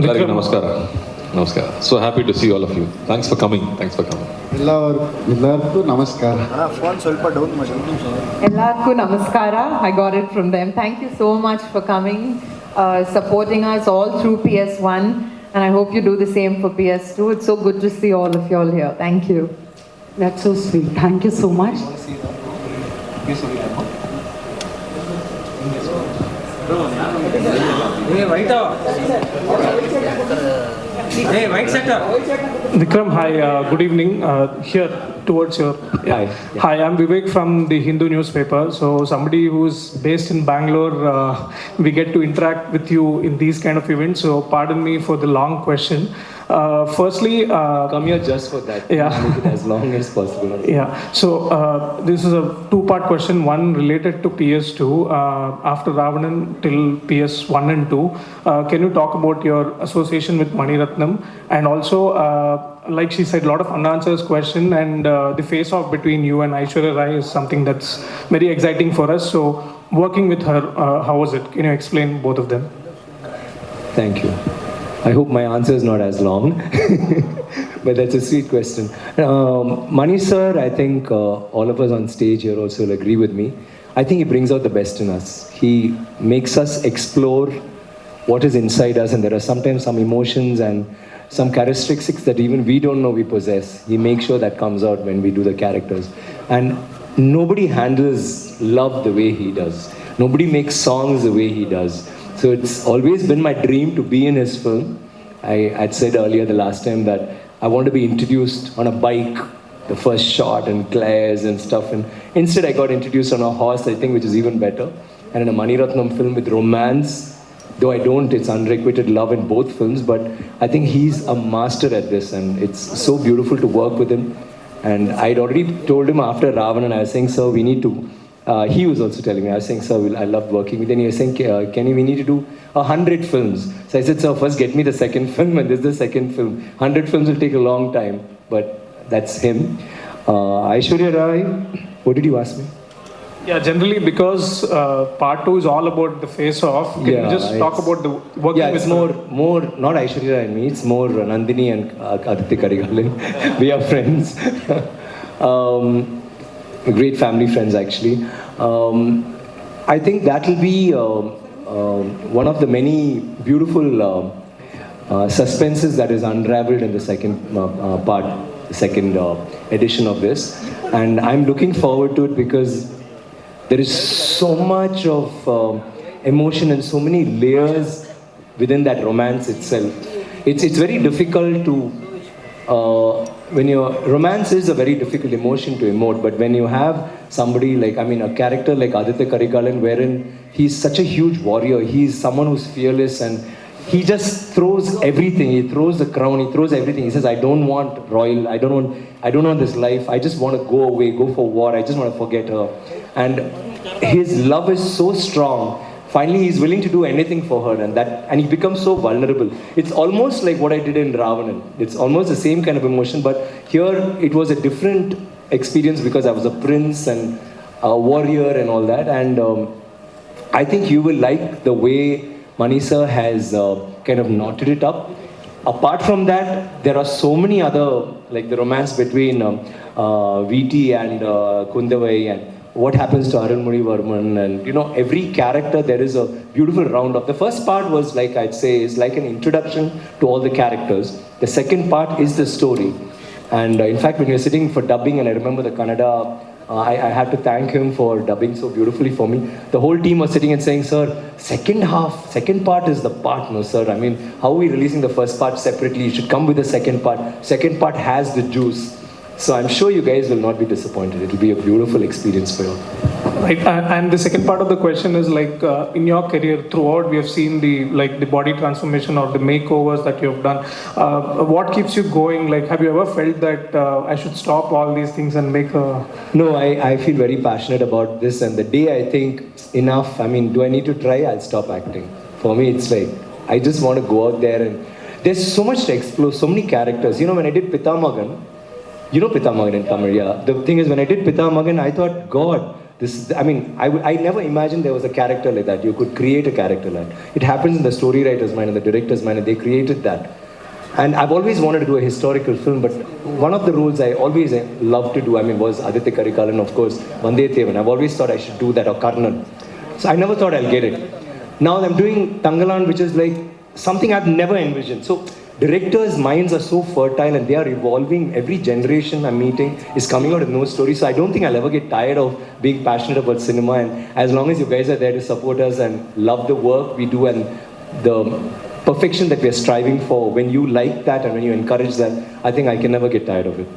Vikram, namaskar. Namaskar. So happy to see all of you. Thanks for coming. Thanks for coming. ಎಲ್ಲರಿಗೂ ನಮಸ್ಕಾರ. Phone ಸ್ವಲ್ಪ down ಮಾಡಿ. Ellarku namaskara. I got it from them. Thank you so much for coming, supporting us all through PS1, and I hope you do the same for PS2. It's so good to see all of you all here. Thank you. That's so sweet. Thank you so much. Vikram, hi, good evening. Here towards your. Hi. Hi, I'm Vivek from the Hindu newspaper. So, somebody who's based in Bangalore, we get to interact with you in these kind of events. So, pardon me for the long question. Firstly, Come here just for that. Yeah. Make it as long as possible. yeah, so this is a two-part question. One related to PS2. After Ravanan till PS1 and 2, can you talk about your association with Mani Ratnam? And also, like she said, a lot of unanswered question, and the face-off between you and Aishwarya Rai is something that's very exciting for us. So, working with her, how was it? Can you explain both of them? Thank you. I hope my answer is not as long, but that's a sweet question. Mani sir, I think all of us on stage here also will agree with me. I think he brings out the best in us. He makes us explore what is inside us, and there are sometimes some emotions and some characteristics that even we don't know we possess. He makes sure that comes out when we do the characters. And nobody handles love the way he does. Nobody makes songs the way he does. So it's always been my dream to be in his film. I'd said earlier the last time that I want to be introduced on a bike, the first shot and glares and stuff. And instead I got introduced on a horse, I think, which is even better. And in a Mani Ratnam film with romance, though I don't, it's unrequited love in both films, but I think he's a master at this, and it's so beautiful to work with him. And I'd already told him after Ravanan, I was saying, sir, we need to, he was also telling me, I was saying, sir, I love working with you. And he was saying, Kenny, we need to do 100 films. So I said, sir, first get me the second film, and this is the second film. 100 films will take a long time, but that's him. Aishwarya Rai, what did you ask me? Yeah, generally because part 2 is all about the face-off. Can you just talk about the working Yeah, with it's more not Aishwarya Rai and me, it's more Nandini and Aditya Karigalan. We are friends. Great family friends, actually. I think that will be one of the many beautiful suspenses that is unraveled in the second part, the second edition of this. And I'm looking forward to it because there is so much of emotion and so many layers within that romance itself. It's very difficult to, romance is a very difficult emotion to emote, but when you have somebody like, a character like Aditya Karigalan, wherein he's such a huge warrior, he's someone who's fearless, and he just throws everything. He throws the crown, he throws everything. He says, I don't want royal, I don't want this life, I just want to go away, go for war, I just want to forget her. And his love is so strong. Finally, he's willing to do anything for her, and he becomes so vulnerable. It's almost like what I did in Ravanan. It's almost the same kind of emotion, but here it was a different experience because I was a prince and a warrior and all that. And I think you will like the way Mani sir has kind of knotted it up. Apart from that, there are so many other, like the romance between VT and Kundavai, and what happens to Arunmozhi Varman, and every character there is a beautiful round up. The first part was, like I'd say, is like an introduction to all the characters. The second part is the story. And in fact, when you're sitting for dubbing, and I remember the Kannada, I had to thank him for dubbing so beautifully for me. The whole team was sitting and saying, sir, second part is the part, no sir. How are we releasing the first part separately? You should come with the second part. Second part has the juice. So I'm sure you guys will not be disappointed. It will be a beautiful experience for you. Right, and the second part of the question is like, in your career throughout, we have seen the body transformation or the makeovers that you have done. What keeps you going? Like, have you ever felt that I should stop all these things and make a... No, I feel very passionate about this, and the day I think enough, do I need to try? I'll stop acting. For me, it's like, I just want to go out there, and there's so much to explore, so many characters. When I did Pitamagan, Pitamagan in Tamil, yeah. The thing is, when I did Pitamagan, I thought, God, I never imagined there was a character like that. You could create a character like that. It happens in the story writer's mind and the director's mind, and they created that. And I've always wanted to do a historical film, but one of the roles I always loved to do, was Aditya Karikalan, of course, Vandeyathevan. I've always thought I should do that, or Karnan. So I never thought I'll get it. Now I'm doing Tangalan, which is like something I've never envisioned. So directors' minds are so fertile and they are evolving. Every generation I'm meeting is coming out with no story. So I don't think I'll ever get tired of being passionate about cinema. And as long as you guys are there to support us and love the work we do and the perfection that we're striving for, when you like that and when you encourage that, I think I can never get tired of it.